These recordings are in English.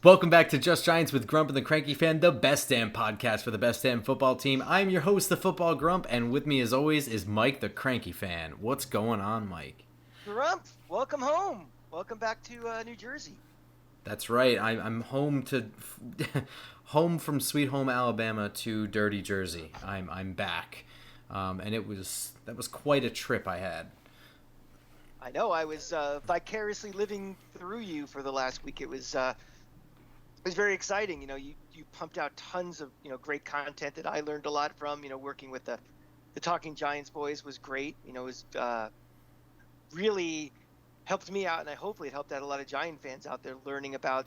Welcome back to Just Giants with Grump and the Cranky Fan, the best damn podcast for the best damn football team. I'm your host, the Football Grump, and with me as always is Mike, the Cranky Fan. What's going on, Mike? Grump, welcome home. Welcome back to New Jersey. That's right. I'm home home from Sweet Home Alabama to Dirty Jersey. I'm back, and that was quite a trip I had. I know. I was vicariously living through you for the last week. It was very exciting. You pumped out tons of great content that I learned a lot from. Working with the Talking Giants boys was great. It was really helped me out, and hopefully it helped out a lot of Giant fans out there learning about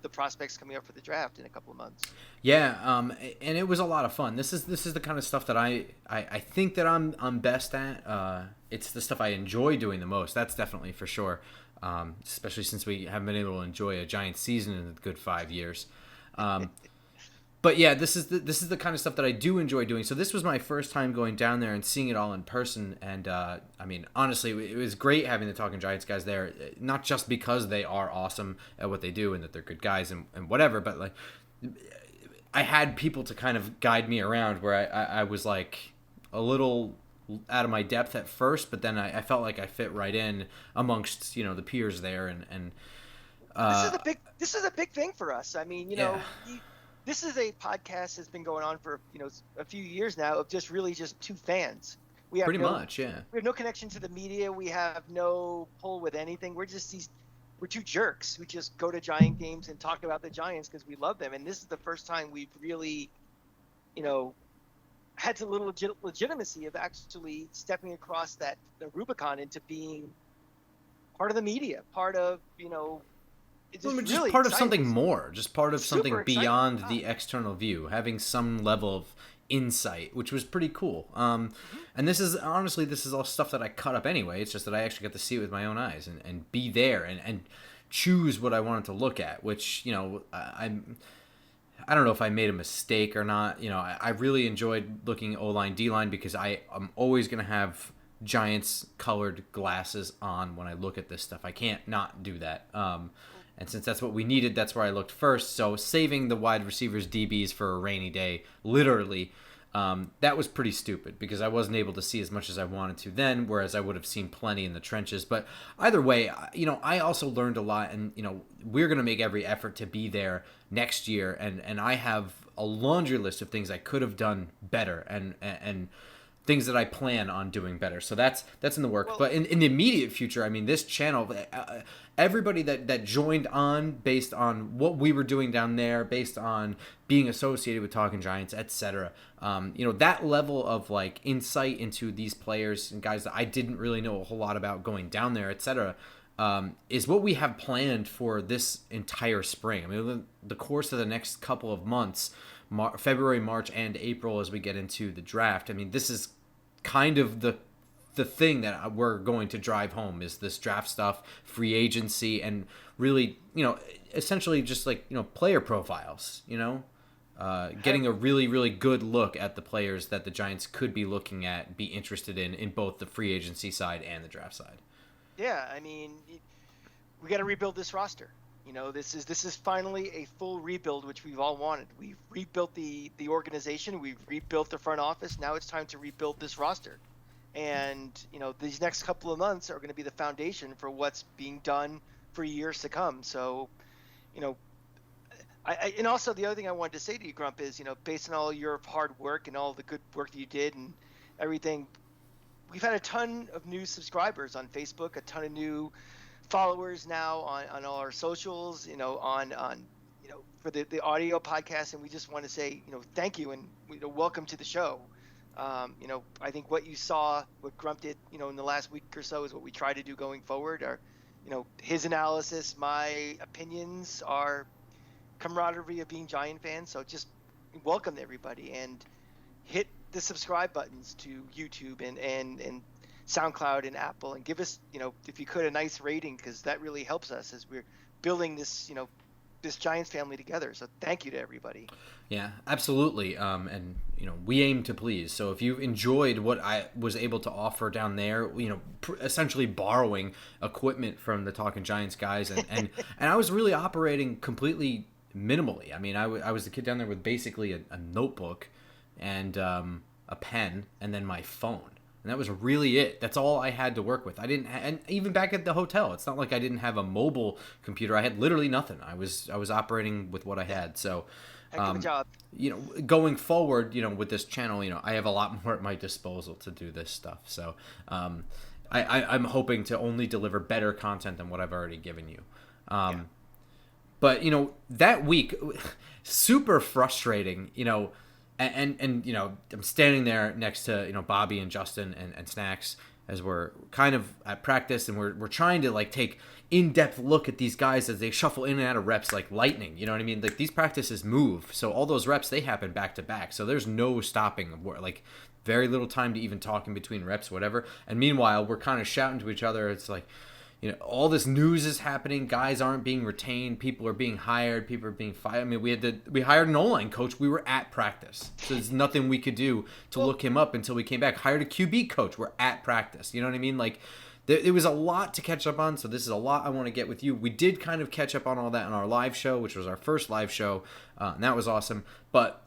the prospects coming up for the draft in a couple of months. Yeah, and it was a lot of fun. This is the kind of stuff that I think that I'm best at. It's the stuff I enjoy doing the most. That's definitely for sure. Especially since we haven't been able to enjoy a Giant season in a good 5 years. But yeah, this is the kind of stuff that I do enjoy doing. So this was my first time going down there and seeing it all in person. And I mean, honestly, it was great having the Talking Giants guys there. Not just because they are awesome at what they do and that they're good guys and whatever, but like I had people to kind of guide me around where I was like a little out of my depth at first, but then I felt like I fit right in amongst the peers there, and this is a big thing for us. I mean, this is a podcast that's been going on for a few years now of just two fans. We have pretty much, yeah. We have no connection to the media. We have no pull with anything. We're two jerks. We just go to Giant games and talk about the Giants because we love them. And this is the first time we've really, had a little legitimacy of actually stepping across the Rubicon into being part of the media, part of, just really part of something more, just part of something beyond the exciting. external view, having some level of insight, which was pretty cool. And this is all stuff that I cut up anyway. It's just that I actually got to see it with my own eyes and be there and choose what I wanted to look at, which, I don't know if I made a mistake or not. I really enjoyed looking O-line, D-line because I'm always going to have Giants colored glasses on when I look at this stuff. I can't not do that. And since that's what we needed, that's where I looked first. So saving the wide receivers, DBs for a rainy day, literally, that was pretty stupid because I wasn't able to see as much as I wanted to then, whereas I would have seen plenty in the trenches. But either way, I also learned a lot, and, we're going to make every effort to be there next year. And I have a laundry list of things I could have done better and things that I plan on doing better. So that's in the works. But in the immediate future, I mean, this channel, everybody that joined on based on what we were doing down there, based on being associated with Talking Giants, etc. That level of like insight into these players and guys that I didn't really know a whole lot about going down there, etc. Is what we have planned for this entire spring. I mean, the course of the next couple of months, February, March, and April as we get into the draft. I mean, this is kind of the thing that we're going to drive home is this draft stuff, free agency, and really, essentially just like, player profiles, getting a really, really good look at the players that the Giants could be looking at, be interested in both the free agency side and the draft side. Yeah, I mean, we got to rebuild this roster. This is finally a full rebuild, which we've all wanted. We've rebuilt the organization. We've rebuilt the front office. Now it's time to rebuild this roster. And, these next couple of months are going to be the foundation for what's being done for years to come. So, and also the other thing I wanted to say to you, Grump, is, based on all your hard work and all the good work that you did and everything, we've had a ton of new subscribers on Facebook, a ton of new followers now on all our socials, on for the audio podcast, and we just want to say, thank you and welcome to the show. I think what you saw, what Grump did, in the last week or so is what we try to do going forward. Our, his analysis, my opinions, our camaraderie of being Giant fans. So just welcome everybody and hit the subscribe buttons to YouTube and SoundCloud and Apple, and give us, if you could, a nice rating, because that really helps us as we're building this, this Giants family together. So thank you to everybody. Yeah, absolutely. And we aim to please. So if you enjoyed what I was able to offer down there, essentially borrowing equipment from the Talking Giants guys, and I was really operating completely minimally. I mean, I was the kid down there with basically a notebook and a pen and then my phone. And that was really it. That's all I had to work with. I didn't, and even back at the hotel, it's not like I didn't have a mobile computer. I had literally nothing. I was operating with what I had. So, Heck of a job. Going forward, with this channel, I have a lot more at my disposal to do this stuff. So, I'm hoping to only deliver better content than what I've already given you. But that week, super frustrating. And I'm standing there next to Bobby and Justin and Snacks as we're kind of at practice, and we're trying to take in-depth look at these guys as they shuffle in and out of reps like lightning. You know what I mean? Like, these practices move, so all those reps, they happen back to back. So there's no stopping. Very little time to even talk in between reps, whatever. And meanwhile, we're kind of shouting to each other. It's like, all this news is happening. Guys aren't being retained. People are being hired. People are being fired. I mean, we hired an O-line coach. We were at practice. So there's nothing we could do to look him up until we came back. Hired a QB coach. We're at practice. You know what I mean? There was a lot to catch up on. So this is a lot I want to get with you. We did kind of catch up on all that on our live show, which was our first live show. And that was awesome. But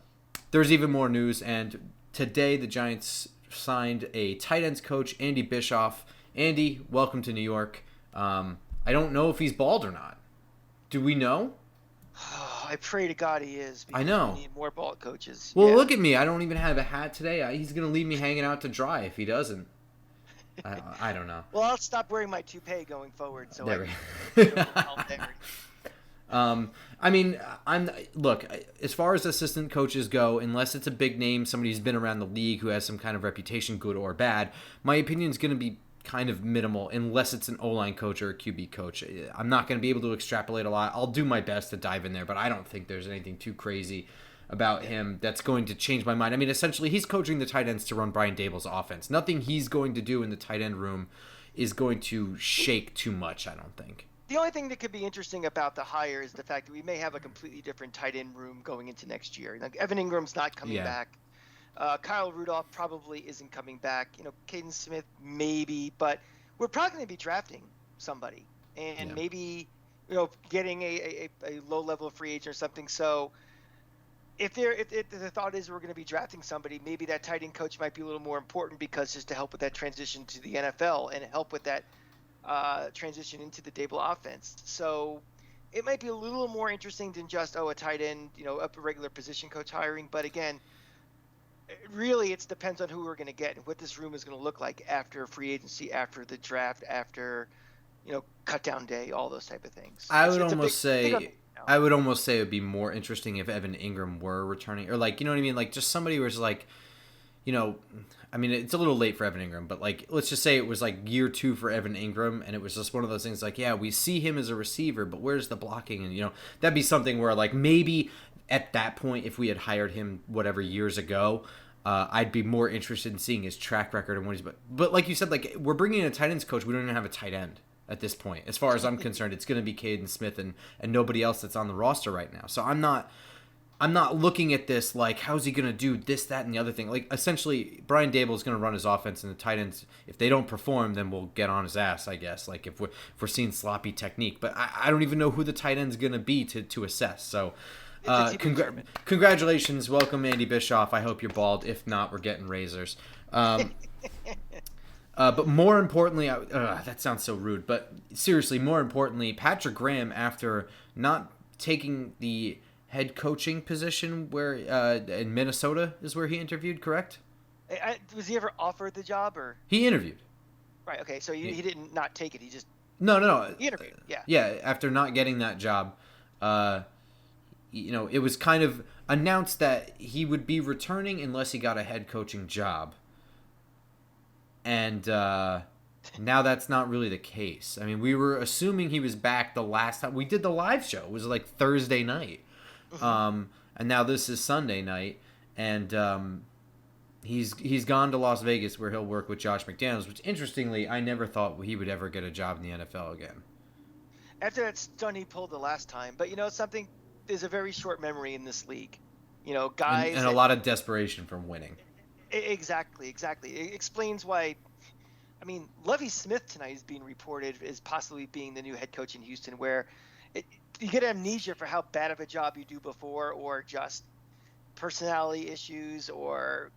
there's even more news. And today the Giants signed a tight ends coach, Andy Bischoff. Andy, welcome to New York. I don't know if he's bald or not. Do we know? I pray to God he is. I know. We need more bald coaches. Well, look at me. I don't even have a hat today. He's going to leave me hanging out to dry if he doesn't. I don't know. Well, I'll stop wearing my toupee going forward. So I mean, look, as far as assistant coaches go, unless it's a big name, somebody who's been around the league who has some kind of reputation, good or bad, my opinion is going to be kind of minimal unless it's an O-line coach or a QB coach. I'm not going to be able to extrapolate a lot. I'll do my best to dive in there, but I don't think there's anything too crazy about him that's going to change my mind. I mean, essentially, he's coaching the tight ends to run Brian Dable's offense. Nothing he's going to do in the tight end room is going to shake too much, I don't think. The only thing that could be interesting about the hire is the fact that we may have a completely different tight end room going into next year. Like, Evan Ingram's not coming back. Kyle Rudolph probably isn't coming back. Caden Smith maybe, but we're probably going to be drafting somebody and maybe getting a low level free agent or something. So if the thought is we're going to be drafting somebody, maybe that tight end coach might be a little more important because just to help with that transition to the NFL and help with that transition into the Dable offense. So it might be a little more interesting than just a tight end, a regular position coach hiring. But again, really, it depends on who we're going to get and what this room is going to look like after free agency, after the draft, after cut down day, all those type of things. I would almost say it would be more interesting if Evan Ingram were returning, or you know what I mean, just somebody who's I mean, it's a little late for Evan Ingram, but let's just say it was year 2 for Evan Ingram, and it was just one of those things we see him as a receiver, but where's the blocking? And that'd be something where maybe at that point, if we had hired him whatever years ago, I'd be more interested in seeing his track record and what he's. But like you said, we're bringing in a tight ends coach. We don't even have a tight end at this point. As far as I'm concerned, it's going to be Caden Smith and nobody else that's on the roster right now. So I'm not looking at this how's he going to do this, that, and the other thing. Essentially, Brian Dable is going to run his offense, and the tight ends, if they don't perform, then we'll get on his ass, I guess. If we're seeing sloppy technique. But I don't even know who the tight end's going to be to assess. So. Congratulations. Welcome, Andy Bischoff. I hope you're bald. If not, we're getting razors. But more importantly, that sounds so rude, but seriously, more importantly, Patrick Graham, after not taking the head coaching position where in Minnesota is where he interviewed, correct? Was he ever offered the job, or? He interviewed. Right, okay, so he didn't not take it. He just... No. He interviewed, yeah. Yeah, after not getting that job, it was kind of announced that he would be returning unless he got a head coaching job. And now that's not really the case. I mean, we were assuming he was back the last time. We did the live show. It was Thursday night. And now this is Sunday night. And he's gone to Las Vegas where he'll work with Josh McDaniels, which, interestingly, I never thought he would ever get a job in the NFL again. After that stunt he pulled the last time. But something... There's a very short memory in this league. Guys... And a lot of desperation from winning. Exactly. It explains why... I mean, Lovie Smith tonight is being reported as possibly being the new head coach in Houston, where you get amnesia for how bad of a job you do before, or just personality issues, or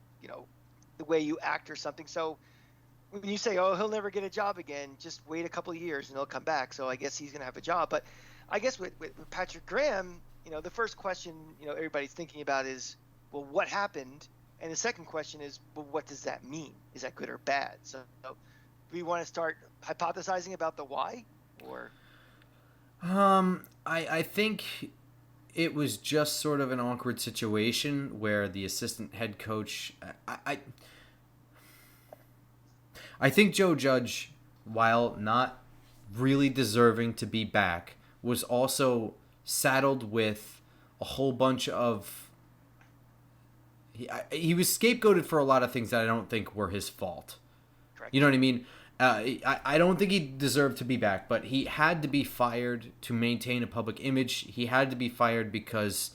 the way you act or something. So when you say, oh, he'll never get a job again, just wait a couple of years and he'll come back. So I guess he's going to have a job. But I guess with Patrick Graham, the first question everybody's thinking about is, well, what happened? And the second question is, well, what does that mean? Is that good or bad? So do we want to start hypothesizing about the why, or? I think it was just sort of an awkward situation where the assistant head coach. I think Joe Judge, while not really deserving to be back, was also saddled with a whole bunch of. He was scapegoated for a lot of things that I don't think were his fault. Correct. You know what I mean? I don't think he deserved to be back, but he had to be fired to maintain a public image. He had to be fired because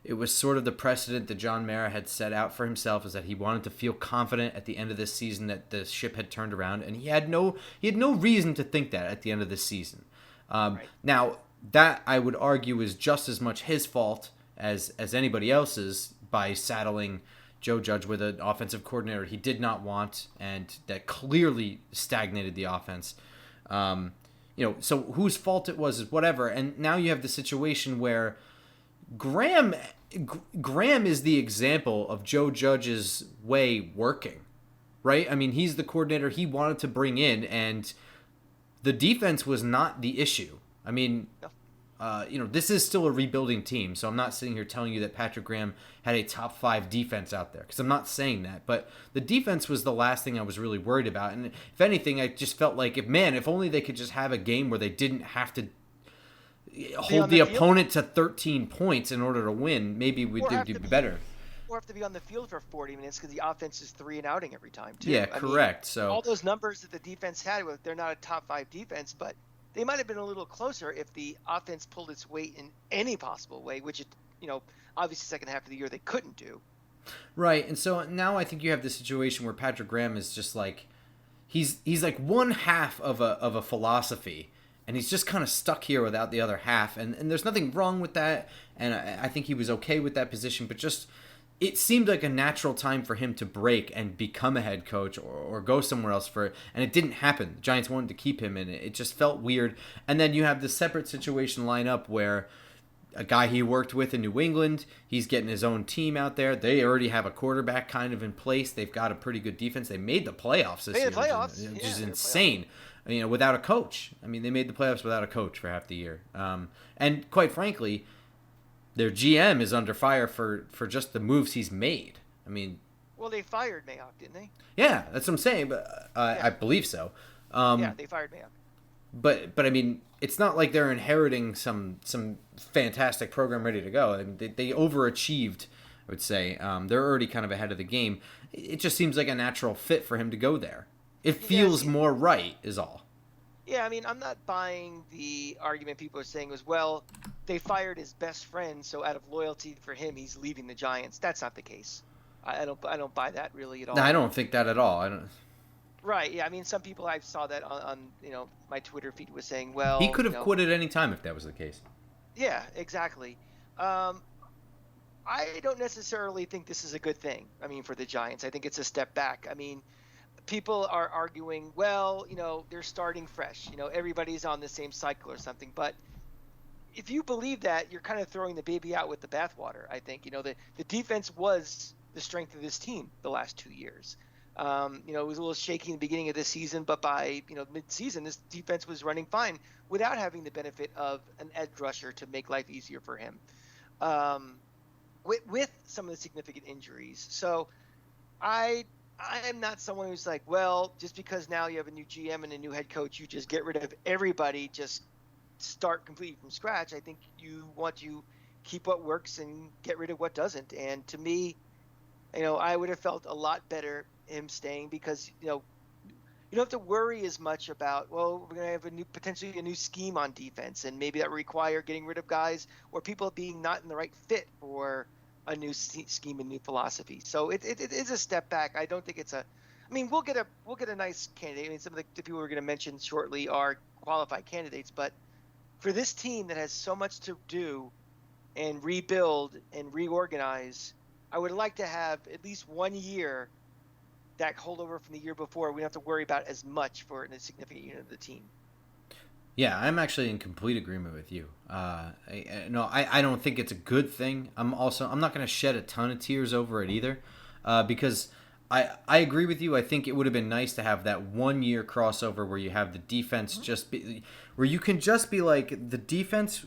it was sort of the precedent that John Mara had set out for himself, is that he wanted to feel confident at the end of this season that the ship had turned around, and he had no reason to think that at the end of this season. Right. Now, that I would argue is just as much his fault as anybody else's, by saddling Joe Judge with an offensive coordinator he did not want, and that clearly stagnated the offense. So whose fault it was is whatever. And now you have the situation where Graham is the example of Joe Judge's way working, right? I mean, he's the coordinator he wanted to bring in, and the defense was not the issue. I mean, this is still a rebuilding team, so I'm not sitting here telling you that Patrick Graham had a top 5 defense out there, because I'm not saying that. But the defense was the last thing I was really worried about. And if anything, I just felt like, if only they could just have a game where they didn't have to hold the opponent to 13 points in order to win, maybe they'd be better. Or have to be on the field for 40 minutes because the offense is 3 and outing every time, too. Yeah, correct. So all those numbers that the defense had, they're not a top 5 defense, but they might have been a little closer if the offense pulled its weight in any possible way, which, obviously second half of the year they couldn't do. Right, and so now I think you have the situation where Patrick Graham is just like, he's like one half of a philosophy, and he's just kind of stuck here without the other half, and there's nothing wrong with that, and I think he was okay with that position, but just it seemed like a natural time for him to break and become a head coach or go somewhere else and it didn't happen. The Giants wanted to keep him, and it just felt weird. And then you have the separate situation line up where a guy he worked with in New England, he's getting his own team out there. They already have a quarterback kind of in place. They've got a pretty good defense. They made the playoffs this year, which is insane. Without a coach. I mean, they made the playoffs without a coach for half the year. And quite frankly, their GM is under fire for just the moves he's made. I mean, well, they fired Mayock, didn't they? Yeah, that's what I'm saying. But I believe so. They fired Mayock. But I mean, it's not like they're inheriting some fantastic program ready to go. I mean, they overachieved, I would say. They're already kind of ahead of the game. It just seems like a natural fit for him to go there. It feels more right, is all. Yeah, I mean, I'm not buying the argument people are saying was, well, they fired his best friend, so out of loyalty for him, he's leaving the Giants. That's not the case. I don't buy that really at all. No, I don't think that at all. I don't. Right. Yeah. I mean, some people I saw that on my Twitter feed was saying, well, he could have quit at any time if that was the case. Yeah, exactly. I don't necessarily think this is a good thing. I mean, for the Giants, I think it's a step back. I mean, people are arguing, well, they're starting fresh. Everybody's on the same cycle or something. But if you believe that, you're kind of throwing the baby out with the bathwater. I think, the defense was the strength of this team the last 2 years. It was a little shaky in the beginning of this season, but by, mid-season, this defense was running fine without having the benefit of an edge rusher to make life easier for him. With some of the significant injuries. So I am not someone who's like, well, just because now you have a new GM and a new head coach, you just get rid of everybody, just start completely from scratch. I think you want to keep what works and get rid of what doesn't. And to me, I would have felt a lot better him staying because, you don't have to worry as much about, well, we're going to have potentially a new scheme on defense, and maybe that will require getting rid of guys or people being not in the right fit for a new scheme and new philosophy. So it is a step back. I don't think it's we'll get a nice candidate. I mean, some of the people we're going to mention shortly are qualified candidates, but for this team that has so much to do and rebuild and reorganize, I would like to have at least 1 year that holdover from the year before. We don't have to worry about as much for a significant unit of the team. Yeah, I'm actually in complete agreement with you. I don't think it's a good thing. I'm not going to shed a ton of tears over it either, because I agree with you. I think it would have been nice to have that 1 year crossover where you have the defense where you can just be like, the defense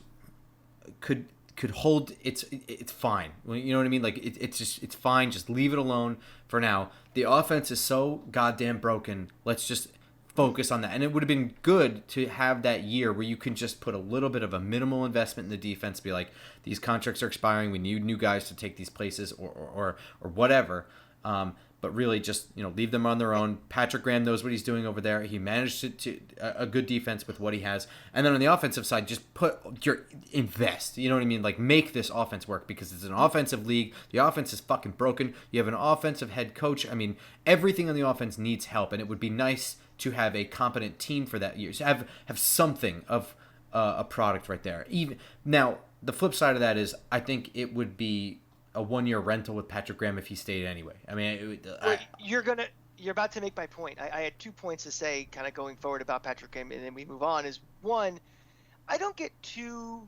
could hold, it's fine. You know what I mean? Like it's fine. Just leave it alone for now. The offense is so goddamn broken. Let's just focus on that. And it would have been good to have that year where you can just put a little bit of a minimal investment in the defense, be like, these contracts are expiring, we need new guys to take these places, or whatever. But really just, leave them on their own. Patrick Graham knows what he's doing over there. He managed to a good defense with what he has. And then on the offensive side, just invest. You know what I mean? Like, make this offense work, because it's an offensive league. The offense is fucking broken. You have an offensive head coach. I mean, everything on the offense needs help, and it would be nice to have a competent team for that year. So have something of a product right there. Even now, the flip side of that is, I think it would be a 1 year rental with Patrick Graham if he stayed anyway. I mean, you're about to make my point. I had 2 points to say kind of going forward about Patrick Graham, and then we move on. Is one, I don't get too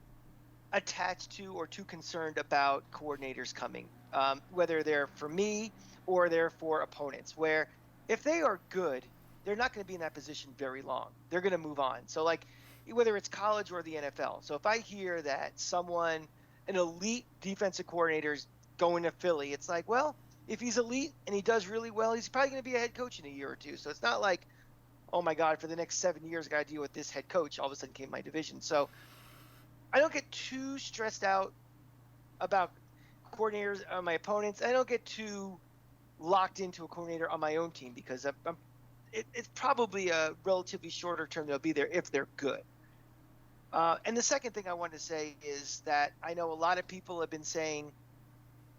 attached to or too concerned about coordinators coming, whether they're for me or they're for opponents, where if they are good, they're not going to be in that position very long. They're going to move on. So, like, whether it's college or the NFL. So if I hear that an elite defensive coordinator is going to Philly, it's like, well, if he's elite and he does really well, he's probably going to be a head coach in a year or two. So it's not like, oh my God, for the next 7 years, I got to deal with this head coach. All of a sudden came my division. So I don't get too stressed out about coordinators on my opponents. I don't get too locked into a coordinator on my own team, because it's probably a relatively shorter term they'll be there if they're good. And the second thing I wanted to say is that I know a lot of people have been saying,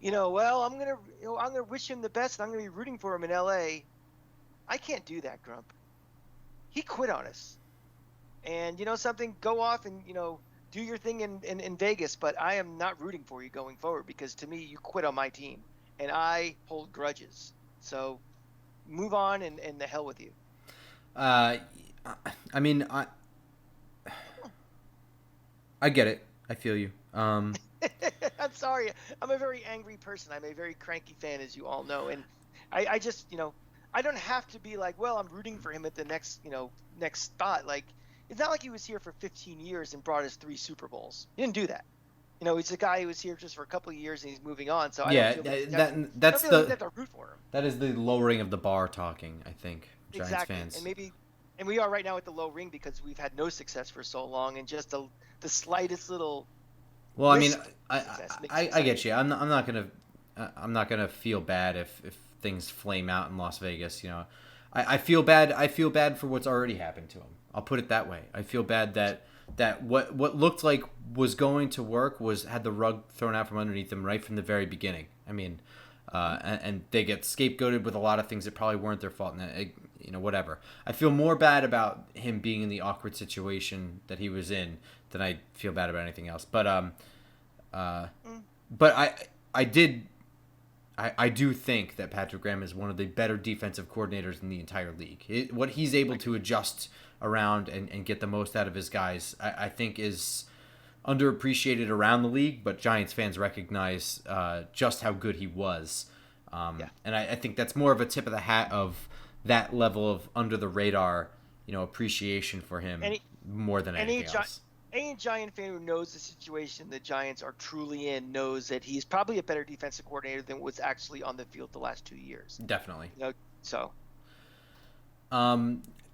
well, I'm gonna wish him the best, and I'm gonna be rooting for him in LA. I can't do that, Grump. He quit on us, and something, go off and do your thing in Vegas. But I am not rooting for you going forward, because to me, you quit on my team, and I hold grudges. So move on, and the hell with you. I mean, I get it. I feel you. I'm sorry. I'm a very angry person. I'm a very cranky fan, as you all know. And I just, I don't have to be like, well, I'm rooting for him at the next spot. Like, it's not like he was here for 15 years and brought us 3 Super Bowls. He didn't do that. He's a guy who was here just for a couple of years and he's moving on. So yeah, I don't feel like that's I have to root for him. That is the lowering of the bar talking, I think. Giants exactly. fans. And we are right now at the low ring because we've had no success for so long, and just the slightest little. Well, I mean, I get you. I'm not gonna feel bad if things flame out in Las Vegas. I feel bad. I feel bad for what's already happened to him. I'll put it that way. I feel bad that what looked like was going to work had the rug thrown out from underneath them right from the very beginning. I mean, and they get scapegoated with a lot of things that probably weren't their fault. And whatever. I feel more bad about him being in the awkward situation that he was in than I feel bad about anything else. But I do think that Patrick Graham is one of the better defensive coordinators in the entire league. What he's able to adjust around and get the most out of his guys, I think is underappreciated around the league, but Giants fans recognize just how good he was. And I think that's more of a tip of the hat of that level of under the radar, appreciation for him more than anything else. Any Giant fan who knows the situation the Giants are truly in knows that he's probably a better defensive coordinator than was actually on the field the last 2 years. Definitely. So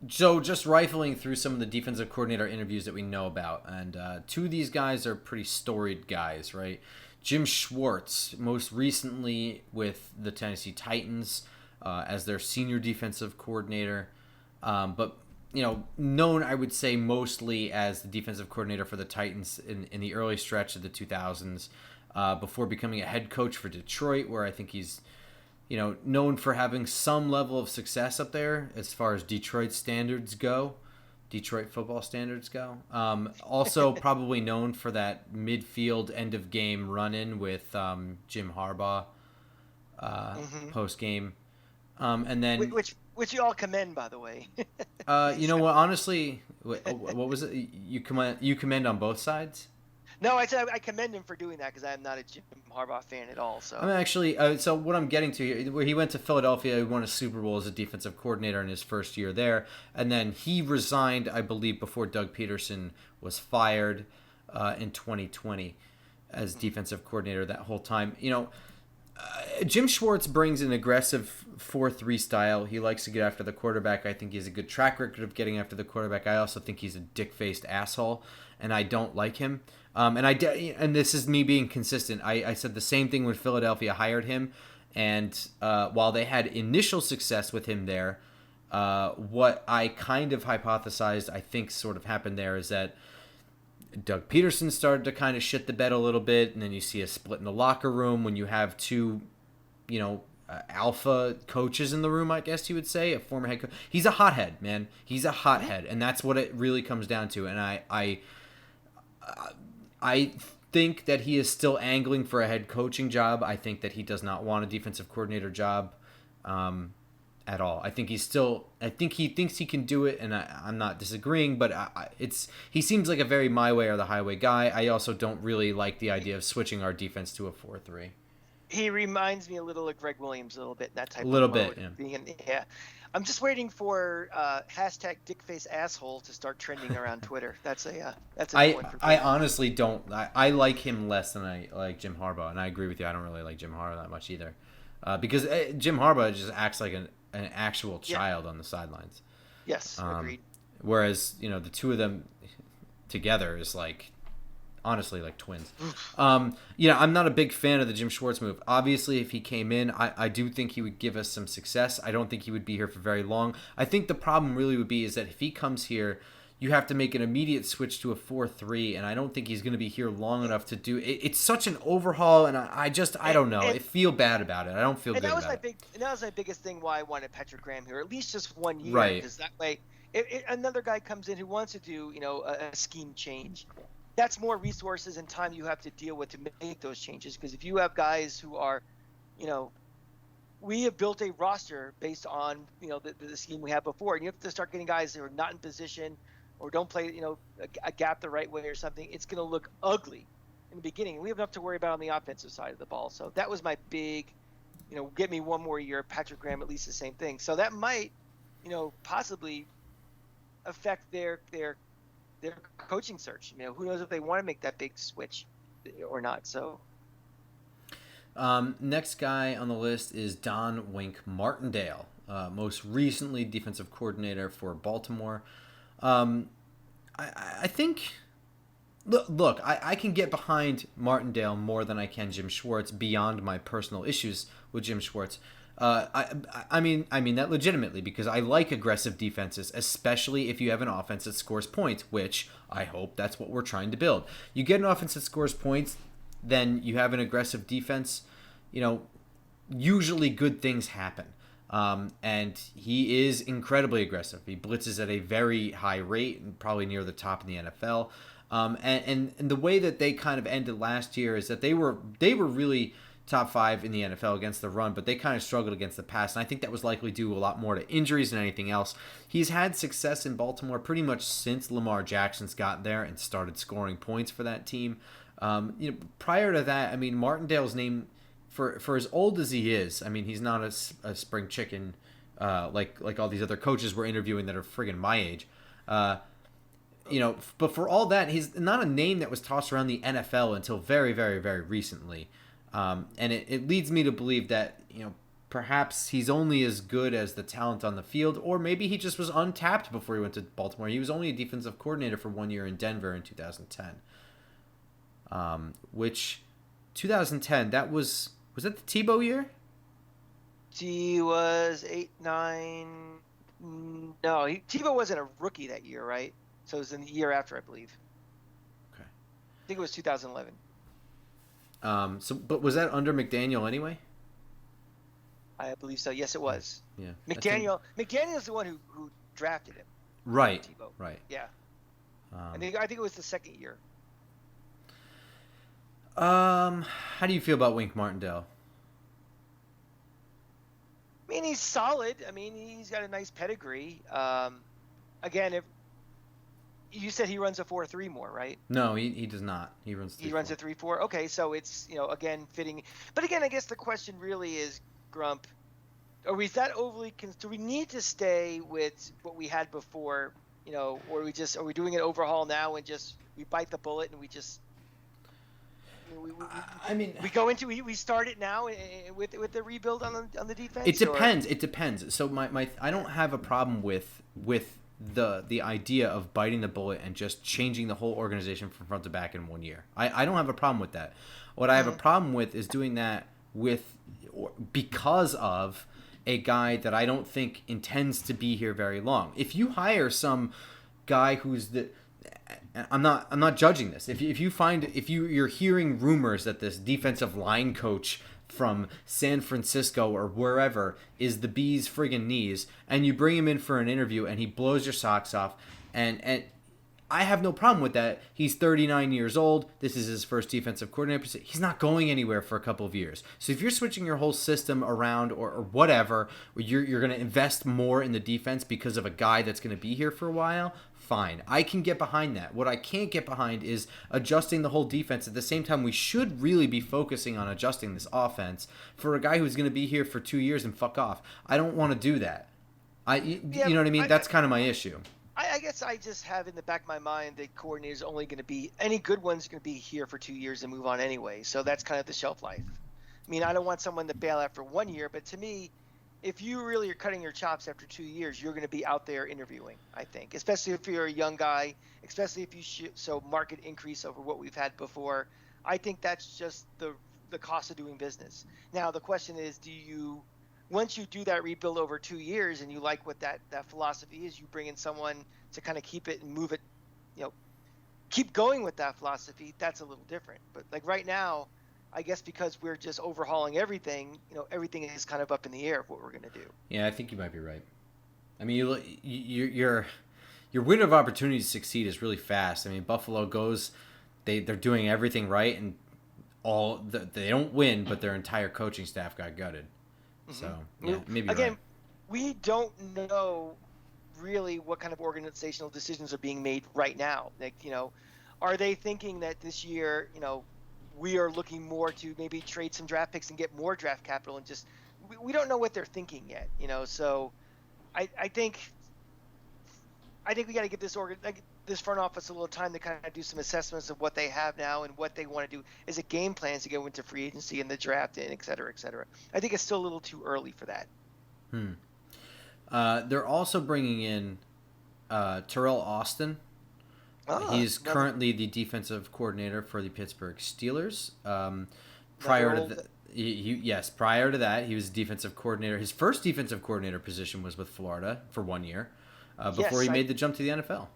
just rifling through some of the defensive coordinator interviews that we know about, and 2 of these guys are pretty storied guys, right? Jim Schwartz, most recently with the Tennessee Titans, as their senior defensive coordinator, but known, I would say, mostly as the defensive coordinator for the Titans in the early stretch of the 2000s, before becoming a head coach for Detroit, where I think he's known for having some level of success up there as far as Detroit standards go. Detroit football standards go. Also, probably known for that midfield end of game run in with Jim Harbaugh post game. And then, which you all commend, by the way. you know what? Honestly, what was it? You commend on both sides. No, I said I commend him for doing that because I am not a Jim Harbaugh fan at all. So I'm actually so what I'm getting to here, where he went to Philadelphia, he won a Super Bowl as a defensive coordinator in his first year there, and then he resigned, I believe, before Doug Peterson was fired in 2020 as defensive coordinator that whole time. You know, Jim Schwartz brings an aggressive 4-3 style. He likes to get after the quarterback. I think he has a good track record of getting after the quarterback. I also think he's a dick-faced asshole, and I don't like him. And this is me being consistent. I said the same thing when Philadelphia hired him, and while they had initial success with him there, what I kind of hypothesized, I think sort of happened there, is that Doug Peterson started to kind of shit the bed a little bit, and then you see a split in the locker room when you have two, alpha coaches in the room, I guess you would say. A former head coach. He's a hothead, man. He's a hothead, and that's what it really comes down to. And I think that he is still angling for a head coaching job. I think that he does not want a defensive coordinator job at all. I think he thinks he can do it, and I'm not disagreeing, but he seems like a very my way or the highway guy. I also don't really like the idea of switching our defense to a 4-3. He reminds me a little of Greg Williams, a little bit, that type a little of bit, mode. Yeah. I'm just waiting for hashtag dickfaceasshole to start trending around Twitter. That's a good one for me. I honestly don't. I like him less than I like Jim Harbaugh, and I agree with you. I don't really like Jim Harbaugh that much either, because Jim Harbaugh just acts like an actual child on the sidelines. Yes, agreed. Whereas the two of them together is like, honestly, like twins. I'm not a big fan of the Jim Schwartz move. Obviously, if he came in, I do think he would give us some success. I don't think he would be here for very long. I think the problem really would be is that if he comes here, you have to make an immediate switch to a 4-3, and I don't think he's going to be here long enough to do it. It's such an overhaul, and I don't know. I feel bad about it. I don't feel good about it. And that was my biggest thing why I wanted Patrick Graham here, at least just 1 year. Right. Because that way, another guy comes in who wants to do a scheme change. That's more resources and time you have to deal with to make those changes. Because if you have guys who are, we have built a roster based on, the scheme we had before. And you have to start getting guys who are not in position or don't play, a gap the right way or something. It's going to look ugly in the beginning. We have enough to worry about on the offensive side of the ball. So that was my big, get me one more year. Patrick Graham, at least the same thing. So that might, possibly affect their coaching search. Who knows if they want to make that big switch or not. So next guy on the list is Don Wink Martindale, most recently defensive coordinator for Baltimore. I think look, I can get behind Martindale more than I can Jim Schwartz beyond my personal issues with Jim Schwartz. I mean that legitimately, because I like aggressive defenses, especially if you have an offense that scores points, which I hope that's what we're trying to build. You get an offense that scores points, then you have an aggressive defense, usually good things happen. And he is incredibly aggressive. He blitzes at a very high rate and probably near the top in the NFL. And the way that they kind of ended last year is that they were really top 5 in the NFL against the run, but they kind of struggled against the pass, and I think that was likely due a lot more to injuries than anything else. He's had success in Baltimore pretty much since Lamar Jackson's got there and started scoring points for that team. Prior to that, Martindale's name, for as old as he is, he's not a spring chicken like all these other coaches we're interviewing that are friggin' my age. But for all that, he's not a name that was tossed around the NFL until very, very, very recently. And it leads me to believe that, perhaps he's only as good as the talent on the field, or maybe he just was untapped before he went to Baltimore. He was only a defensive coordinator for 1 year in Denver in 2010. Which, 2010, was that the Tebow year? He was 8, 9. No, Tebow wasn't a rookie that year, right? So it was in the year after, I believe. Okay. I think it was 2011. But was that under McDaniel anyway? I believe so. Yes, it was. Yeah. McDaniel's the one who drafted him. Right. Tebow. Right. Yeah. I think it was the second year. How do you feel about Wink Martindale? I mean, he's solid. I mean, he's got a nice pedigree. Again, if you said he runs a 4-3 more, right? No, he does not. He runs 3-4. He runs a 3-4. Okay, so it's, again, fitting. But again, I guess the question really is, Grump, are we that overly do we need to stay with what we had before, or are we doing an overhaul now and just we bite the bullet and we just we go into we start it now with the rebuild on the defense? It depends. It depends. So my I don't have a problem with the idea of biting the bullet and just changing the whole organization from front to back in 1 year. I don't have a problem with that. What I have a problem with is doing that because of a guy that I don't think intends to be here very long. If you hire some guy who's I'm not judging this. If you're hearing rumors that this defensive line coach from San Francisco or wherever is the bee's friggin' knees, and you bring him in for an interview and he blows your socks off, and I have no problem with that. He's 39 years old. This is his first defensive coordinator. He's not going anywhere for a couple of years. So if you're switching your whole system around or whatever, you're going to invest more in the defense because of a guy that's going to be here for a while, fine. I can get behind that. What I can't get behind is adjusting the whole defense. At the same time, we should really be focusing on adjusting this offense for a guy who's going to be here for 2 years and fuck off. I don't want to do that. You know what I mean? That's kind of my issue. I guess I just have in the back of my mind that coordinator's only going to be any good one's going to be here for 2 years and move on anyway. So that's kind of the shelf life. I mean, I don't want someone to bail out for 1 year, but to me, if you really are cutting your chops after 2 years, you're going to be out there interviewing, I think, especially if you're a young guy, especially if you so market increase over what we've had before. I think that's just the cost of doing business. Now, the question is, once you do that rebuild over 2 years and you like what that philosophy is, you bring in someone to kind of keep it and move it, keep going with that philosophy. That's a little different. But like right now, I guess because we're just overhauling everything, everything is kind of up in the air of what we're going to do. Yeah, I think you might be right. I mean, your window of opportunity to succeed is really fast. I mean, Buffalo they're doing everything right, and they don't win, but their entire coaching staff got gutted. So, yeah, maybe again, right. We don't know really what kind of organizational decisions are being made right now. Like, are they thinking that this year, we are looking more to maybe trade some draft picks and get more draft capital and just we don't know what they're thinking yet, So I think we got to give this front office a little time to kind of do some assessments of what they have now and what they want to do as a game plan to go into free agency and the draft and et cetera, et cetera. I think it's still a little too early for that. They're also bringing in Terrell Austin. He's currently the defensive coordinator for the Pittsburgh Steelers. Prior to that, he was defensive coordinator. His first defensive coordinator position was with Florida for 1 year before he made the jump to the NFL.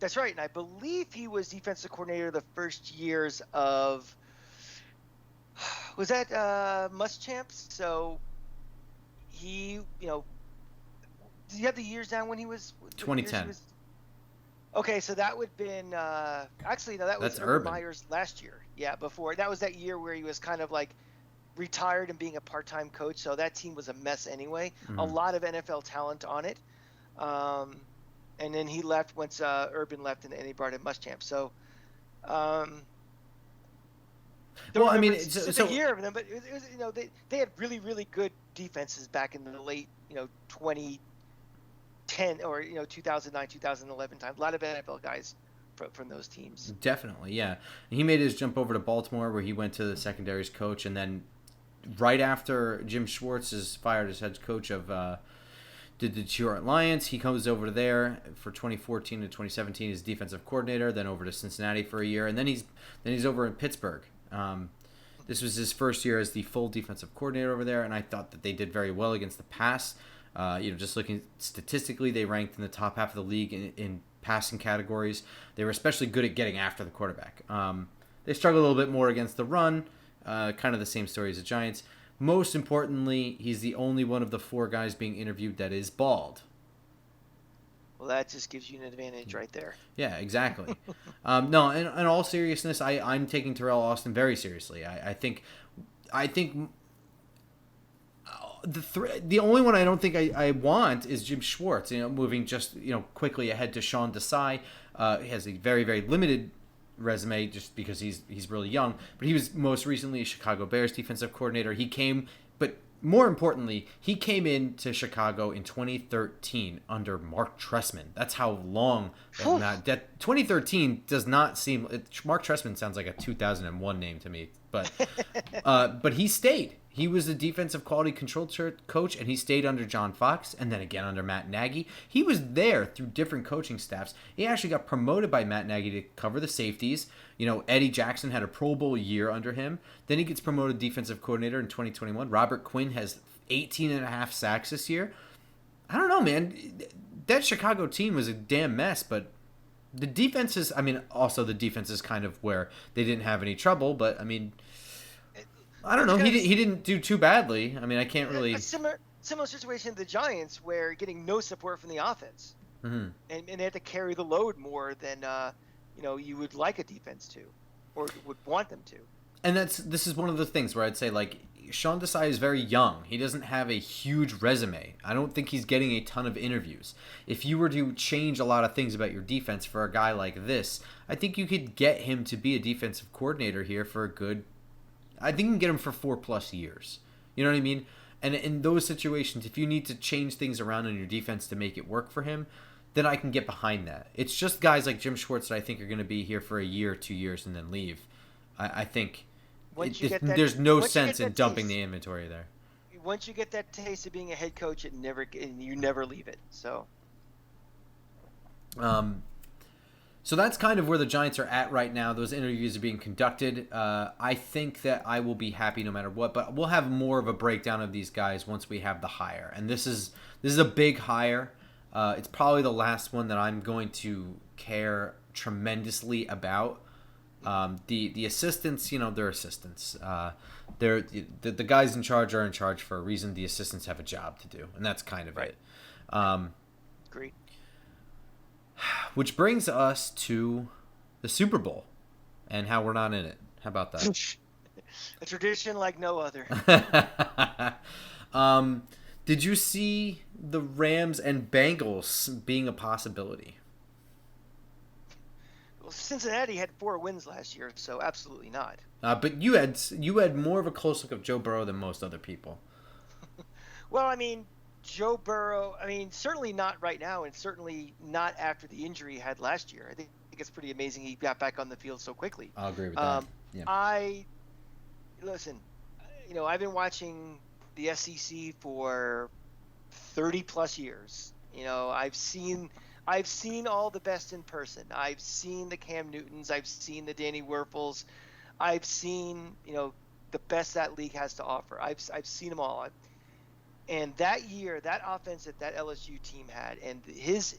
That's right, and I believe he was defensive coordinator the first years of was that Muschamps? So he, did you have the years down when he was 2010? Okay, so that would have been actually no, that was Urban Meyer's last year. Yeah, before that was that year where he was kind of like retired and being a part-time coach. So that team was a mess anyway. Mm-hmm. A lot of NFL talent on it. And then he left once Urban left, and he brought in Muschamp. So, it's a year of them, but it was, they had really, really good defenses back in the late, 2010 or 2009, 2011 time. A lot of NFL guys from those teams. Definitely, yeah. And he made his jump over to Baltimore, where he went to the secondaries coach, and then right after Jim Schwartz is fired as head coach of the Detroit Lions, he comes over to there for 2014 to 2017 as defensive coordinator, then over to Cincinnati for a year, and then he's over in Pittsburgh. This was his first year as the full defensive coordinator over there, and I thought that they did very well against the pass. Just looking statistically, they ranked in the top half of the league in passing categories. They were especially good at getting after the quarterback. They struggled a little bit more against the run, kind of the same story as the Giants. Most importantly, he's the only one of the 4 guys being interviewed that is bald. Well, that just gives you an advantage right there. Yeah, exactly. No, in all seriousness, I'm taking Terrell Austin very seriously. I think the only one I don't think I want is Jim Schwartz. Moving just quickly ahead to Sean Desai. He has a very, very limited resume just because he's really young. But he was most recently a Chicago Bears defensive coordinator. But more importantly, he came into Chicago in 2013 under Mark Trestman. That's how long that 2013 does not seem. Mark Trestman sounds like a 2001 name to me, but he stayed. He was the defensive quality control coach, and he stayed under John Fox and then again under Matt Nagy. He was there through different coaching staffs. He actually got promoted by Matt Nagy to cover the safeties. Eddie Jackson had a Pro Bowl year under him. Then he gets promoted defensive coordinator in 2021. Robert Quinn has 18 and a half sacks this year. I don't know, man. That Chicago team was a damn mess, but the defense is, also the defense is kind of where they didn't have any trouble, but, I don't know. He didn't do too badly. I can't really. A similar situation to the Giants, where getting no support from the offense, and they had to carry the load more than you would like a defense to, or would want them to. And this is one of the things where I'd say, like, Sean Desai is very young. He doesn't have a huge resume. I don't think he's getting a ton of interviews. If you were to change a lot of things about your defense for a guy like this, I think you could get him to be a defensive coordinator here for a good. I think you can get him for 4+ years. You know what I mean? And in those situations, if you need to change things around in your defense to make it work for him, then I can get behind that. It's just guys like Jim Schwartz that I think are going to be here for a year, 2 years, and then leave. I think there's no sense in dumping the inventory there. Once you get that taste of being a head coach, you never leave it. So. So that's kind of where the Giants are at right now. Those interviews are being conducted. I think that I will be happy no matter what, but we'll have more of a breakdown of these guys once we have the hire. And this is a big hire. It's probably the last one that I'm going to care tremendously about. The assistants, they're assistants. The guys in charge are in charge for a reason. The assistants have a job to do, and that's kind of right. It. Great. Which brings us to the Super Bowl and how we're not in it. How about that? A tradition like no other. Did you see the Rams and Bengals being a possibility? Well, Cincinnati had 4 wins last year, so absolutely not. But you had more of a close look of Joe Burrow than most other people. Well, Joe Burrow, certainly not right now, and certainly not after the injury he had last year. I think it's pretty amazing he got back on the field so quickly. I'll agree with that. Yeah. Listen, I've been watching the SEC for 30+ years. I've seen all the best in person. I've seen the Cam Newtons. I've seen the Danny Werfels. I've seen, the best that league has to offer. I've seen them all. And that year, that offense that LSU team had, and his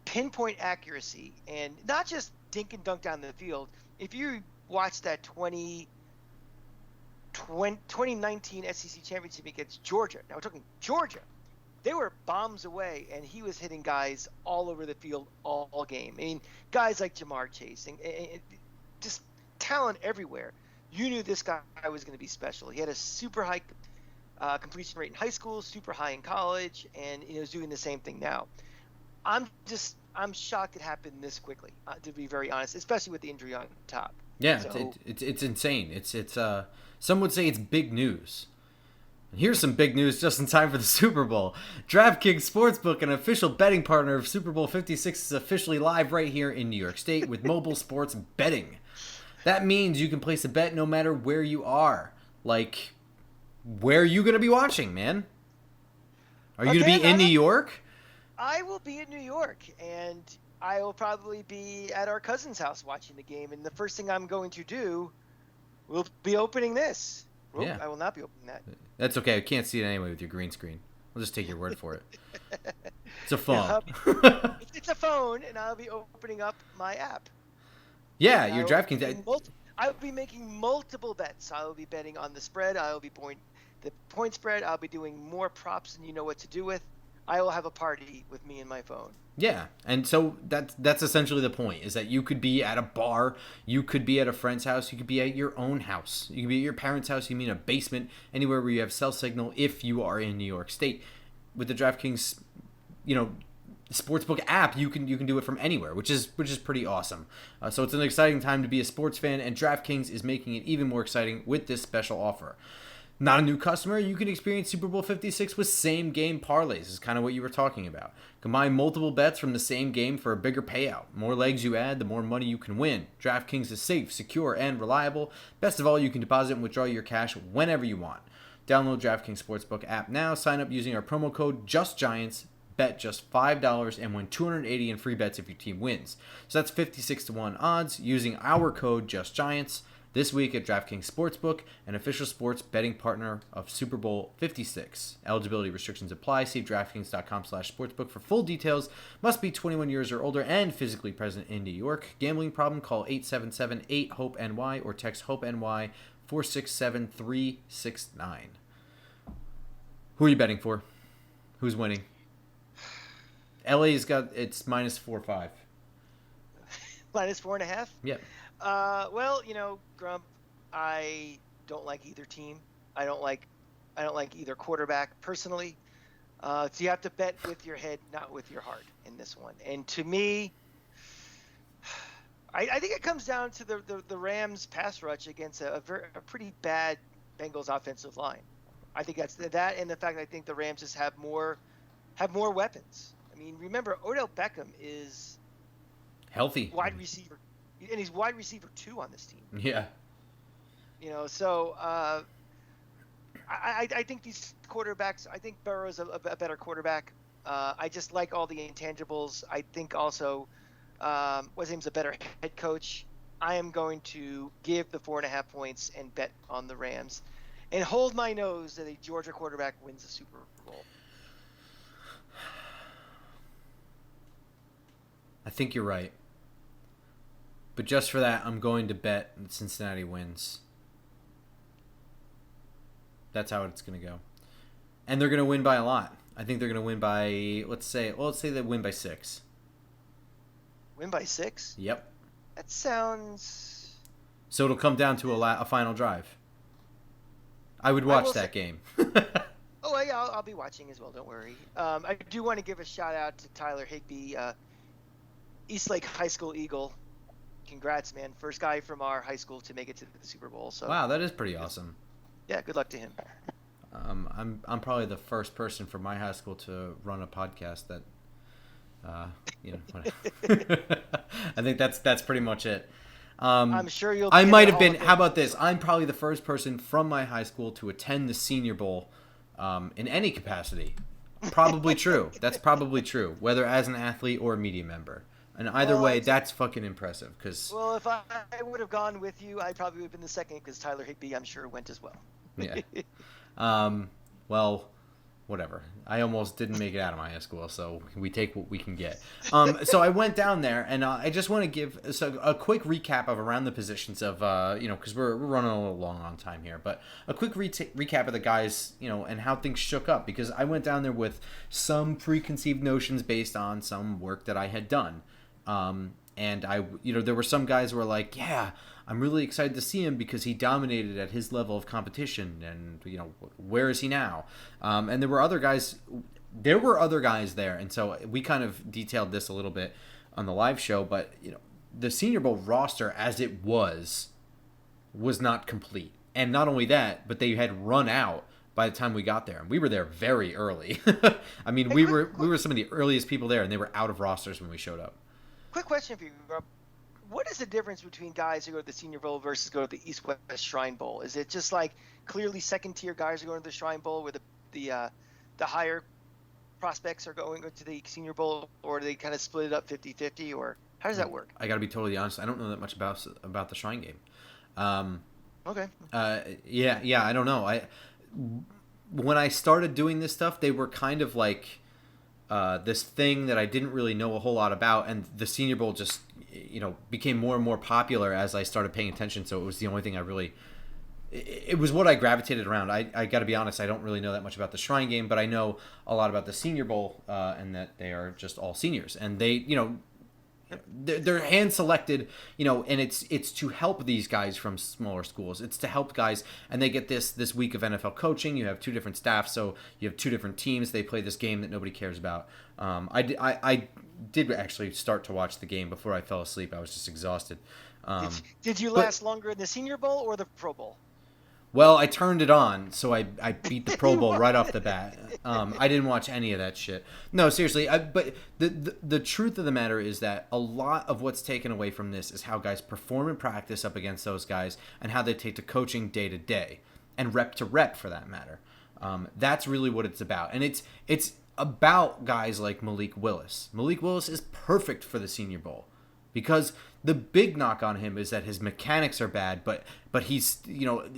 pinpoint accuracy, and not just dink and dunk down the field. If you watch that 2019 SEC championship against Georgia, now we're talking Georgia, they were bombs away, and he was hitting guys all over the field all game. Guys like Jamar Chase, and just talent everywhere. You knew this guy was going to be special. He had a super high completion rate in high school, super high in college, and is doing the same thing now. I'm shocked it happened this quickly, to be very honest, especially with the injury on top. Yeah, so, it's insane. It's some would say it's big news. Here's some big news just in time for the Super Bowl. DraftKings Sportsbook, an official betting partner of Super Bowl 56, is officially live right here in New York State with mobile sports betting. That means you can place a bet no matter where you are. Like, where are you going to be watching, man? Are you going to be in New York? I will be in New York, and I will probably be at our cousin's house watching the game. And the first thing I'm going to do will be opening this. Yeah. I will not be opening that. That's okay. I can't see it anyway with your green screen. I'll just take your word for it. It's a phone. It's a phone, and I'll be opening up my app. Yeah, your DraftKings. I will be making multiple bets. I will be betting on the spread. I will be the point spread. I'll be doing more props than you know what to do with. I will have a party with me and my phone. Yeah, and so that's essentially the point, is that you could be at a bar, you could be at a friend's house, you could be at your own house, you could be at your parents' house, you mean a basement, anywhere where you have cell signal if you are in New York State. With the DraftKings, sportsbook app, you can do it from anywhere, which is pretty awesome. So it's an exciting time to be a sports fan, and DraftKings is making it even more exciting with this special offer. Not a new customer, you can experience Super Bowl 56 with same game parlays. Is kind of what you were talking about. Combine multiple bets from the same game for a bigger payout. More legs you add, the more money you can win. DraftKings is safe, secure, and reliable. Best of all, you can deposit and withdraw your cash whenever you want. Download DraftKings Sportsbook app now. Sign up using our promo code JustGiants. Bet just $5 and win $280 in free bets if your team wins. So that's 56-1 odds using our code JustGiants. This week at DraftKings Sportsbook, an official sports betting partner of Super Bowl 56. Eligibility restrictions apply. See DraftKings.com/sportsbook for full details. Must be 21 years or older and physically present in New York. Gambling problem? Call 877-8-HOPE-NY or text HOPE-NY 467-369. Who are you betting for? Who's winning? LA's got it's minus 4-5. Minus 4.5? Yep. Well, Grump, I don't like either team. I don't like either quarterback personally. So you have to bet with your head, not with your heart in this one. And to me, I think it comes down to the Rams pass rush against a pretty bad Bengals offensive line. I think that's that, and the fact that I think the Rams just have more weapons. I mean, remember, Odell Beckham is healthy, wide receiver, and he's wide receiver 2 on this team. Yeah. So I think these quarterbacks. I think Burrow's a better quarterback. I just like all the intangibles. I think also what's his name's a better head coach. I am going to give the 4.5 points and bet on the Rams, and hold my nose that a Georgia quarterback wins the Super Bowl. I think you're right. But just for that, I'm going to bet that Cincinnati wins. That's how it's going to go. And they're going to win by a lot. I think they're going to win by, let's say they win by 6. Win by 6? Yep. That sounds... So it'll come down to a final drive. I would watch that game. Oh, yeah, I'll be watching as well, don't worry. I do want to give a shout out to Tyler Higbee, Eastlake High School Eagle. Congrats, man. First guy from our high school to make it to the Super Bowl. So wow, that is pretty awesome. Yeah, good luck to him. I'm probably the first person from my high school to run a podcast that I think that's pretty much it. I'm sure you'll I might have been, how about this? I'm probably the first person from my high school to attend the Senior Bowl in any capacity. Probably true. That's probably true, whether as an athlete or a media member. And either way, that's fucking impressive. Well, if I would have gone with you, I probably would have been the second, because Tyler Higbee, I'm sure, went as well. Yeah. Well, whatever. I almost didn't make it out of my high school, so we take what we can get. So I went down there, and I just want to give a quick recap of around the positions of, because we're running a little long on time here, but a quick recap of the guys, and how things shook up, because I went down there with some preconceived notions based on some work that I had done. And there were some guys who were like, yeah, I'm really excited to see him because he dominated at his level of competition, and where is he now? And there were other guys there, and so we kind of detailed this a little bit on the live show, but the Senior Bowl roster as it was not complete. And not only that, but they had run out by the time we got there, and we were there very early. I mean, we were some of the earliest people there, and they were out of rosters when we showed up. Quick question for you, Rob. What is the difference between guys who go to the Senior Bowl versus go to the East-West Shrine Bowl? Is it just like clearly second-tier guys are going to the Shrine Bowl, where the higher prospects are going to the Senior Bowl, or do they kind of split it up 50-50, or how does that work? I got to be totally honest. I don't know that much about the Shrine game. Okay. Yeah, I don't know. When I started doing this stuff, they were kind of like this thing that I didn't really know a whole lot about, and the Senior Bowl just became more and more popular as I started paying attention. So it was the only thing I really it was what I gravitated around. I got to be honest, I don't really know that much about the Shrine Game, but I know a lot about the Senior Bowl, and that they are just all seniors, and they, they're hand selected, and it's to help these guys from smaller schools. It's to help guys, and they get this week of NFL coaching. You have two different staffs, so you have two different teams. They play this game that nobody cares about. I did actually start to watch the game before I fell asleep. I was just exhausted. Did you last longer in the Senior Bowl or the Pro Bowl? Well, I turned it on, so I beat the Pro Bowl right off the bat. I didn't watch any of that shit. No, seriously. But the truth of the matter is that a lot of what's taken away from this is how guys perform in practice up against those guys and how they take to coaching day to day and rep to rep, for that matter. That's really what it's about. And it's about guys like Malik Willis. Malik Willis is perfect for the Senior Bowl because the big knock on him is that his mechanics are bad, but he's,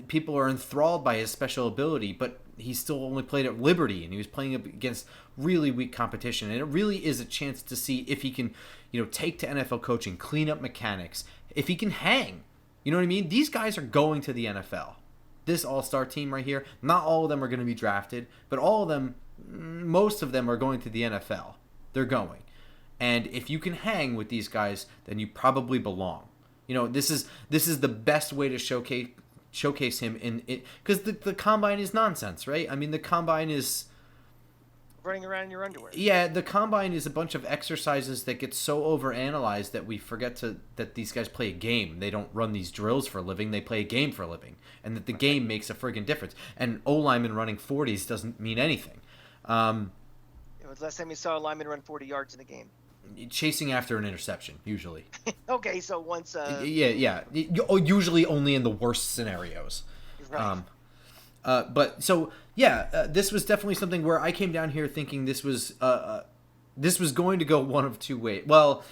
people are enthralled by his special ability, but he still only played at Liberty, and he was playing up against really weak competition. And it really is a chance to see if he can, take to NFL coaching, clean up mechanics, if he can hang. You know what I mean? These guys are going to the NFL. This all-star team right here, not all of them are going to be drafted, but all of them, most of them are going to the NFL. They're going. And if you can hang with these guys, then you probably belong. This is the best way to showcase him in it, because the combine is nonsense, right? I mean, the combine is running around in your underwear. Yeah, the combine is a bunch of exercises that get so overanalyzed that we forget that these guys play a game. They don't run these drills for a living; they play a game for a living, and that the game makes a friggin' difference. And O-lineman running 40s doesn't mean anything. It was the last time you saw a lineman run 40 yards in a game. Chasing after an interception, usually. Okay, so once... Yeah. Usually only in the worst scenarios. Right. This was definitely something where I came down here thinking this was going to go one of two ways. Well,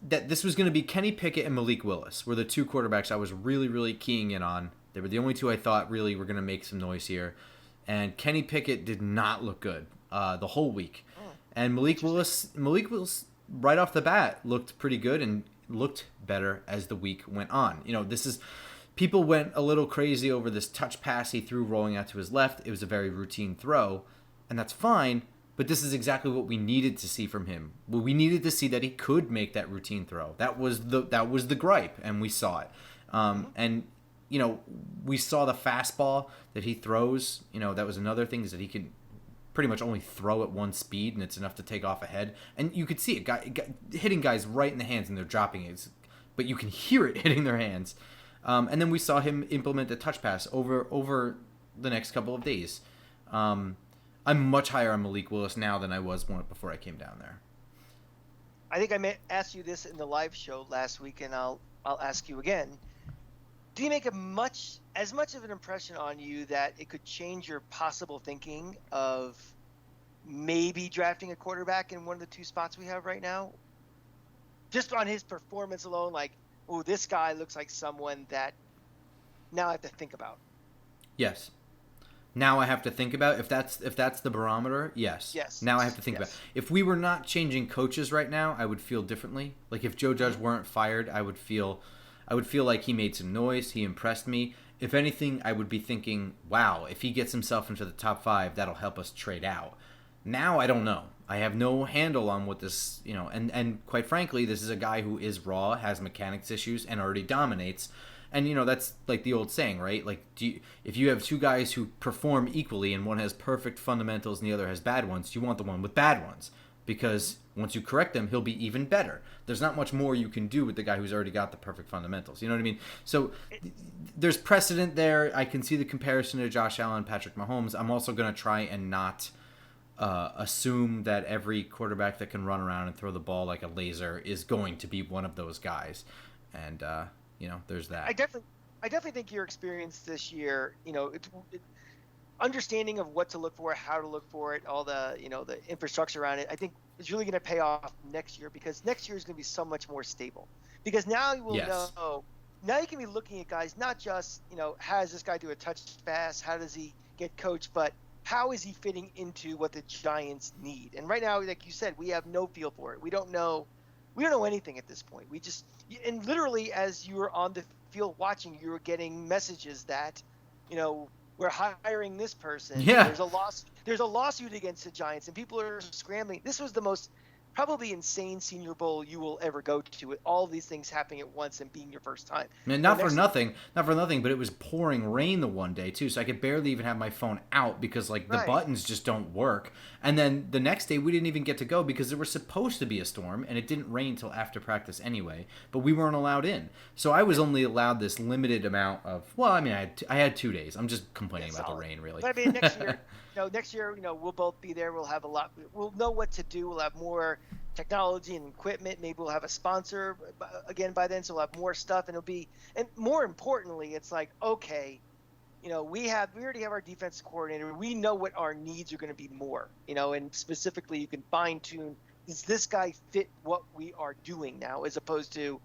that this was going to be Kenny Pickett and Malik Willis were the two quarterbacks I was really, really keying in on. They were the only two I thought really were going to make some noise here. And Kenny Pickett did not look good the whole week. And Malik Willis, right off the bat, looked pretty good and looked better as the week went on. People went a little crazy over this touch pass he threw rolling out to his left. It was a very routine throw, and that's fine, but this is exactly what we needed to see from him. We needed to see that he could make that routine throw. That was the gripe, and we saw it. And we saw the fastball that he throws. That was another thing, is that he could pretty much only throw at one speed, and it's enough to take off a head. And you could see it hitting guys right in the hands, and they're dropping it. But you can hear it hitting their hands. And then we saw him implement the touch pass over the next couple of days. I'm much higher on Malik Willis now than I was before I came down there. I think I asked you this in the live show last week, and I'll ask you again. Do you make as much of an impression on you that it could change your possible thinking of maybe drafting a quarterback in one of the two spots we have right now? Just on his performance alone, like, oh, this guy looks like someone that now I have to think about. Yes. Now I have to think about if that's the barometer. Yes. Yes. Now I have to think about. If we were not changing coaches right now, I would feel differently. Like if Joe Judge weren't fired, I would feel like he made some noise. He impressed me. If anything, I would be thinking, wow, if he gets himself into the top 5, that'll help us trade out. Now I don't know. I have no handle on what this, and quite frankly, this is a guy who is raw, has mechanics issues, and already dominates. And, that's like the old saying, right? Like, if you have two guys who perform equally and one has perfect fundamentals and the other has bad ones, you want the one with bad ones. Because once you correct them, he'll be even better. There's not much more you can do with the guy who's already got the perfect fundamentals. You know what I mean? So there's precedent there. I can see the comparison to Josh Allen, Patrick Mahomes. I'm also going to try and not assume that every quarterback that can run around and throw the ball like a laser is going to be one of those guys. And, there's that. I definitely think your experience this year, understanding of what to look for, how to look for it, all the, the infrastructure around it, I think is really going to pay off next year, because next year is going to be so much more stable. Because now you will know, now you can be looking at guys, not just, how does this guy do a touch pass? How does he get coached? But how is he fitting into what the Giants need? And right now, like you said, we have no feel for it. We don't know anything at this point. And literally as you were on the field watching, you were getting messages that we're hiring this person. Yeah. There's a lawsuit against the Giants, and people are scrambling. This was the most probably insane Senior Bowl you will ever go to, with all these things happening at once and being your first time. Man, not for nothing, but it was pouring rain the one day too, so I could barely even have my phone out because the buttons just don't work. And then the next day we didn't even get to go because there was supposed to be a storm and it didn't rain till after practice anyway. But we weren't allowed in, so I was only allowed this limited amount of. Well, I mean, I had 2 days. I'm just complaining about the rain, really. But I mean, next year, we'll both be there. We'll have a lot. We'll know what to do. We'll have more technology and equipment. Maybe we'll have a sponsor again by then, so we'll have more stuff, and and more importantly, it's like, okay, we already have our defensive coordinator. We know what our needs are going to be more, and specifically you can fine tune, does this guy fit what we are doing now, as opposed to,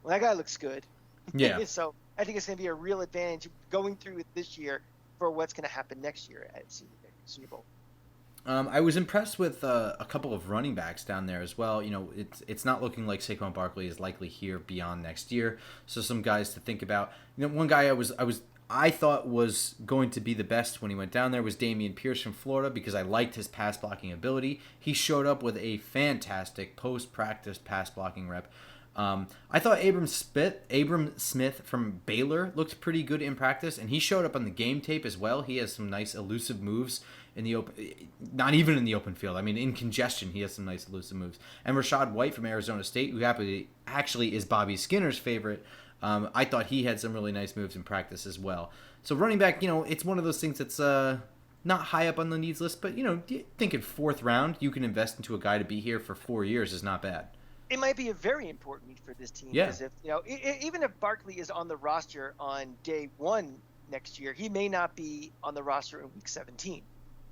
well, that guy looks good. Yeah. So I think it's going to be a real advantage going through it this year for what's going to happen next year at Senior Bowl. I was impressed with a couple of running backs down there as well. It's not looking like Saquon Barkley is likely here beyond next year. So some guys to think about. One guy I thought was going to be the best when he went down there was Damien Pierce from Florida because I liked his pass blocking ability. He showed up with a fantastic post-practice pass blocking rep. I thought Abram Smith from Baylor looked pretty good in practice, and he showed up on the game tape as well. He has some nice elusive moves in the open, not even in the open field. I mean, in congestion, he has some nice elusive moves. And Rashad White from Arizona State, who actually is Bobby Skinner's favorite, I thought he had some really nice moves in practice as well. So running back, it's one of those things that's not high up on the needs list, but thinking 4th round, you can invest into a guy to be here for 4 years is not bad. It might be a very important need for this team. Yeah. Because even if Barkley is on the roster on day 1 next year, he may not be on the roster in week 17.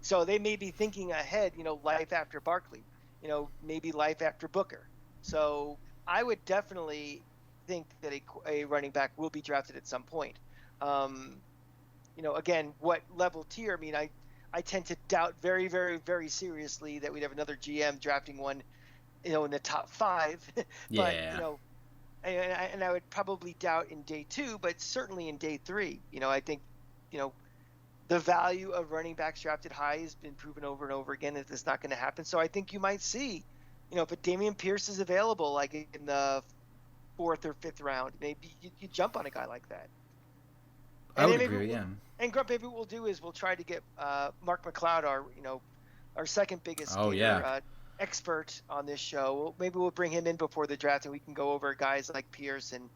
So they may be thinking ahead, life after Barkley, maybe life after Booker. So I would definitely think that a running back will be drafted at some point. Again, what level tier? I mean, I tend to doubt very, very, very seriously that we'd have another GM drafting one in the top 5, but yeah. And I would probably doubt in day 2, but certainly in day 3. I think the value of running backs drafted high has been proven over and over again that it's not going to happen. So I think you might see, if a Damien Pierce is available, like in the 4th or 5th round, maybe you jump on a guy like that. I would agree, yeah. And Grump, maybe what we'll do is we'll try to get Mark McLeod, our second biggest expert on this show. Maybe we'll bring him in before the draft, and we can go over guys like Pierce and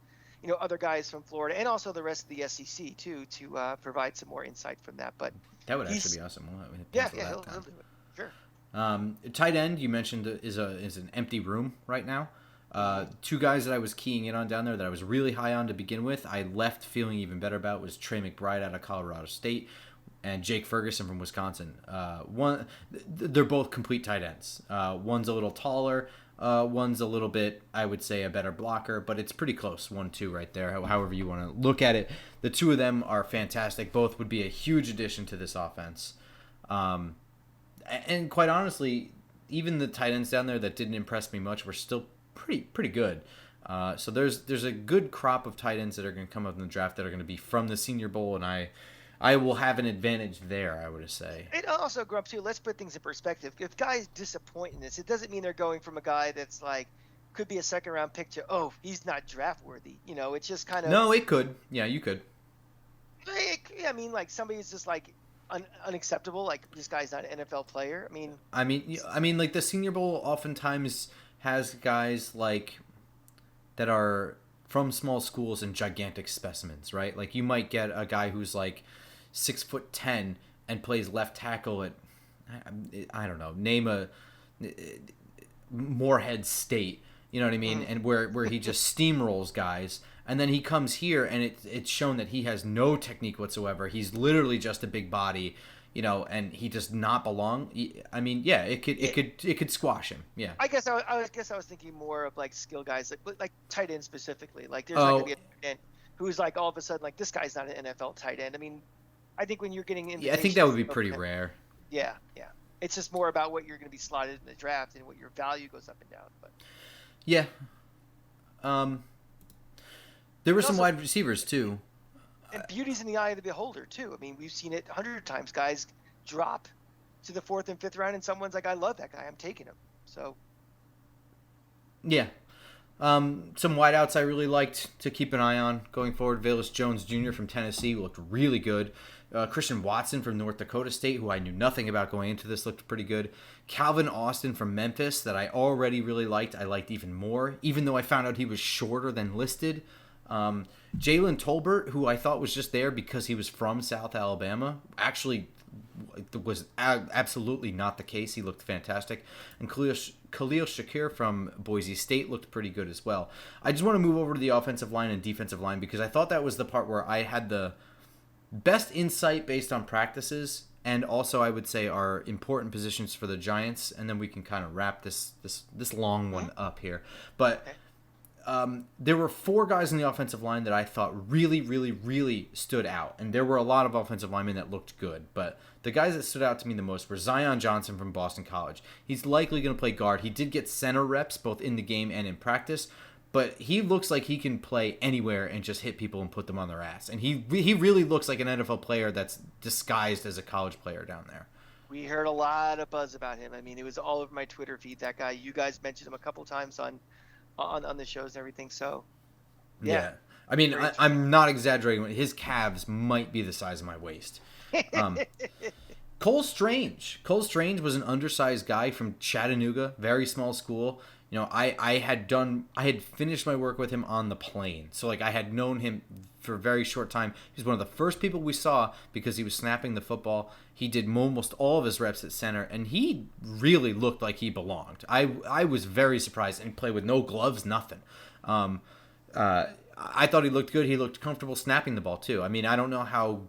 other guys from Florida, and also the rest of the SEC too, to provide some more insight from that. But that would actually be awesome. He'll do it. Sure. Tight end, you mentioned is an empty room right now. 2 guys that I was keying in on down there that I was really high on to begin with, I left feeling even better about, was Trey McBride out of Colorado State and Jake Ferguson from Wisconsin. They're both complete tight ends. One's a little taller. One's a little bit, I would say, a better blocker, but it's pretty close, 1-2 right there, however you want to look at it. The 2 of them are fantastic. Both would be a huge addition to this offense. And quite honestly, even the tight ends down there that didn't impress me much were still pretty good. So there's a good crop of tight ends that are going to come up in the draft that are going to be from the Senior Bowl, and I will have an advantage there, I would say. And also, Grump, too, let's put things in perspective. If guys disappoint in this, it doesn't mean they're going from a guy that's like, could be a 2nd-round pick to, he's not draft worthy. It's just kind of... No, it could. Yeah, you could. I mean, like, somebody's just, like, unacceptable. Like, this guy's not an NFL player. I mean, like, the Senior Bowl oftentimes has guys, like, that are from small schools and gigantic specimens, right? Like, you might get a guy who's, like, 6'10" and plays left tackle at, I don't know, name a Morehead State, you know what I mean? And where he just steamrolls guys, and then he comes here and it's shown that he has no technique whatsoever. He's literally just a big body, and he does not belong. I mean, yeah, it could squash him. Yeah. I guess I was thinking more of like skill guys, like tight end specifically. Like there's not gonna be a tight end who's like all of a sudden like this guy's not an NFL tight end. I mean, I think when you're getting in, I think that would be pretty rare. Yeah. It's just more about what you're going to be slotted in the draft and what your value goes up and down. But yeah, there were some wide receivers too. And beauty's in the eye of the beholder too. I mean, we've seen it 100 times. Guys drop to the 4th and 5th round, and someone's like, "I love that guy. I'm taking him." So, yeah. Some wideouts I really liked to keep an eye on going forward. Velus Jones Jr. from Tennessee looked really good. Christian Watson from North Dakota State, who I knew nothing about going into this, looked pretty good. Calvin Austin from Memphis, that I already really liked. I liked even more, even though I found out he was shorter than listed. Jalen Tolbert, who I thought was just there because he was from South Alabama, actually was absolutely not the case. He looked fantastic. And Khalil Shakir from Boise State looked pretty good as well. I just want to move over to the offensive line and defensive line because I thought that was the part where I had the best insight based on practices, and also I would say are important positions for the Giants, and then we can kind of wrap this long one up here. But there were 4 guys in the offensive line that I thought really, really, really stood out, and there were a lot of offensive linemen that looked good, but the guys that stood out to me the most were Zion Johnson from Boston College. He's likely going to play guard. He did get center reps both in the game and in practice, but he looks like he can play anywhere and just hit people and put them on their ass. And he really looks like an NFL player that's disguised as a college player down there. we heard a lot of buzz about him. I mean, it was all over my Twitter feed. That guy, you guys mentioned him a couple times on the shows and everything. So, yeah. I mean, I'm not exaggerating. His calves might be the size of my waist. Cole Strange. Cole Strange was an undersized guy from Chattanooga, very small school. You know, I had finished my work with him on the plane. So, like, I had known him for a very short time. He was one of the first people we saw because he was snapping the football. He did almost all of his reps at center, and he really looked like he belonged. I was very surprised, and he played with no gloves, nothing. I thought he looked good. He looked comfortable snapping the ball, too. I mean, I don't know how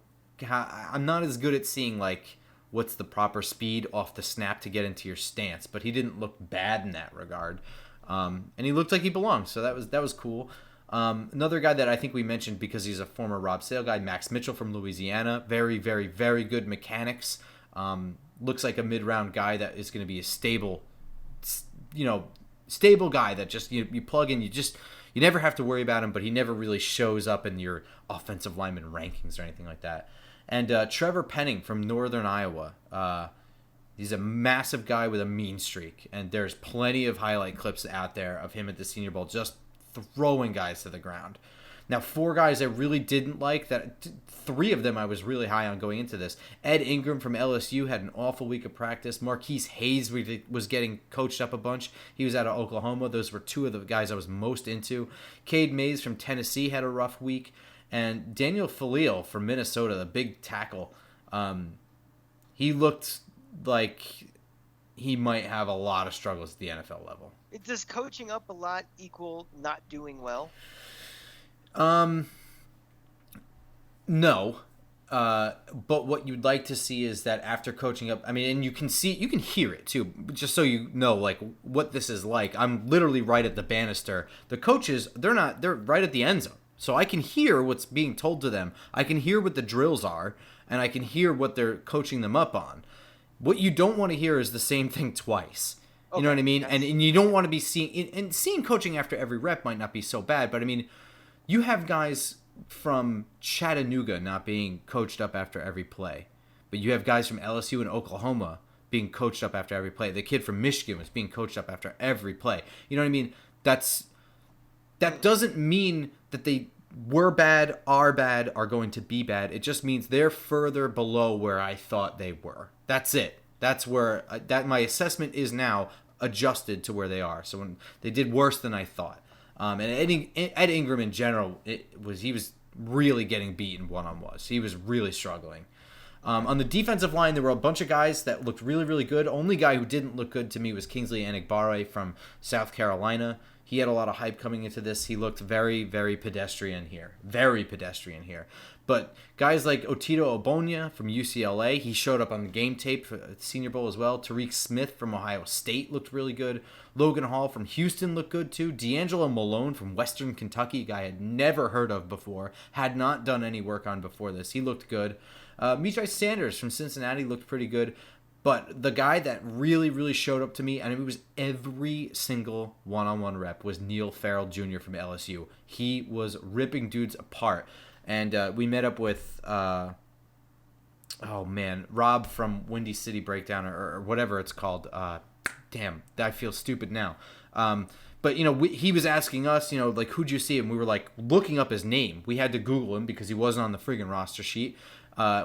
I'm not as good at seeing, like, what's the proper speed off the snap to get into your stance, but he didn't look bad in that regard. And he looked like he belonged, so that was cool. Another guy that I think we mentioned because he's a former Rob Sale guy, Max Mitchell from Louisiana. Very, very, very good mechanics. Looks like a mid-round guy that is going to be a stable guy that just you plug in, you never have to worry about him, but he never really shows up in your offensive lineman rankings or anything like that. And Trevor Penning from Northern Iowa. He's a massive guy with a mean streak, and there's plenty of highlight clips out there of him at the Senior Bowl just throwing guys to the ground. Now, 4 guys I really didn't like, that 3 of them I was really high on going into this. Ed Ingram from LSU had an awful week of practice. Marquise Hayes was getting coached up a bunch. He was out of Oklahoma. Those were 2 of the guys I was most into. Cade Mays from Tennessee had a rough week. And Daniel Falil from Minnesota, the big tackle, he looked like he might have a lot of struggles at the NFL level. Does coaching up a lot equal not doing well? No. But what you'd like to see is that after coaching up, I mean, and you can hear it too, just so you know, like, what this is like. I'm literally right at the banister. The coaches, they're right at the end zone. So I can hear what's being told to them. I can hear what the drills are, and I can hear what they're coaching them up on. What you don't want to hear is the same thing twice. You know what I mean? Yes. And you don't want to be seeing coaching after every rep might not be so bad, but I mean, you have guys from Chattanooga not being coached up after every play, but you have guys from LSU and Oklahoma being coached up after every play. The kid from Michigan was being coached up after every play. You know what I mean? That doesn't mean that they were bad, are going to be bad. It just means they're further below where I thought they were. That's it. That's where my assessment is now adjusted to where they are. So when they did worse than I thought. And Ed Ingram in general, he was really getting beaten one-on-ones. He was really struggling. On the defensive line, there were a bunch of guys that looked really, really good. Only guy who didn't look good to me was Kingsley Enagbare from South Carolina. He had a lot of hype coming into this. He looked very, very pedestrian here. Very pedestrian here. But guys like Otito Ogbonnia from UCLA, he showed up on the game tape for the Senior Bowl as well. Tariq Smith from Ohio State looked really good. Logan Hall from Houston looked good too. D'Angelo Malone from Western Kentucky, a guy I had never heard of before, had not done any work on before this. He looked good. Mejai Sanders from Cincinnati looked pretty good. But the guy that really, really showed up to me, and it was every single one-on-one rep, was Neil Farrell Jr. from LSU. He was ripping dudes apart. and we met up with Rob from Windy City Breakdown or whatever it's called. Damn, I feel stupid now. But, he was asking us, like, who'd you see? And we were, like, looking up his name. We had to Google him because he wasn't on the friggin' roster sheet.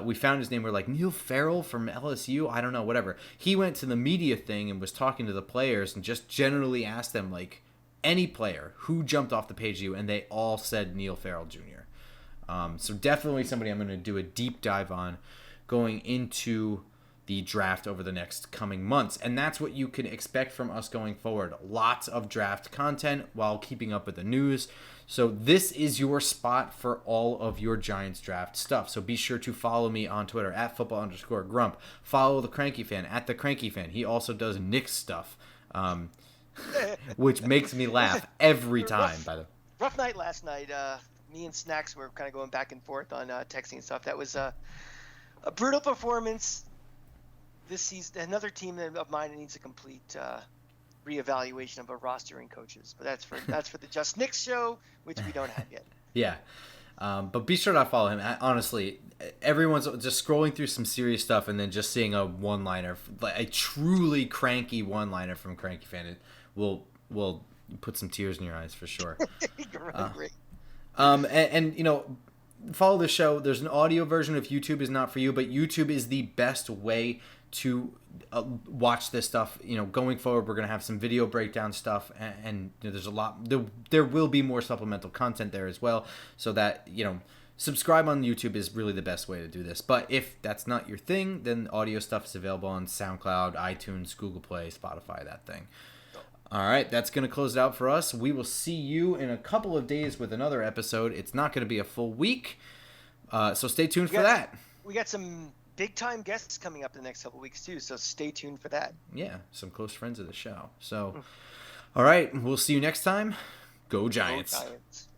We found his name. We're like, Neil Farrell from LSU? I don't know, whatever. He went to the media thing and was talking to the players and just generally asked them, like, any player who jumped off the page to you, and they all said Neil Farrell Jr. So definitely somebody I'm going to do a deep dive on going into the draft over the next coming months. And that's what you can expect from us going forward. Lots of draft content while keeping up with the news. So this is your spot for all of your Giants draft stuff. So be sure to follow me on Twitter at @football_grump. Follow the Cranky Fan at the Cranky Fan. He also does Knicks stuff, which makes me laugh every time. By the way, rough night last night. Me and Snacks were kind of going back and forth on texting and stuff. That was a brutal performance this season. Another team of mine that needs a complete reevaluation of our roster and coaches. But that's for the Just Knicks show, which we don't have yet. Yeah. But be sure to follow him. Honestly, everyone's just scrolling through some serious stuff and then just seeing a one-liner, a truly cranky one-liner from Cranky Fan. Will put some tears in your eyes for sure. Great. And follow the show. There's an audio version of YouTube is not for you, but YouTube is the best way to watch this stuff. Going forward, we're going to have some video breakdown stuff, and there's a lot. There will be more supplemental content there as well, so that subscribe on YouTube is really the best way to do this. But if that's not your thing, then audio stuff is available on SoundCloud, iTunes, Google Play, Spotify, that thing. All right, that's going to close it out for us. We will see you in a couple of days with another episode. It's not going to be a full week, so stay tuned for that. We got some big-time guests coming up in the next couple of weeks, too, so stay tuned for that. Yeah, some close friends of the show. So, all right, we'll see you next time. Go Giants. Go Giants.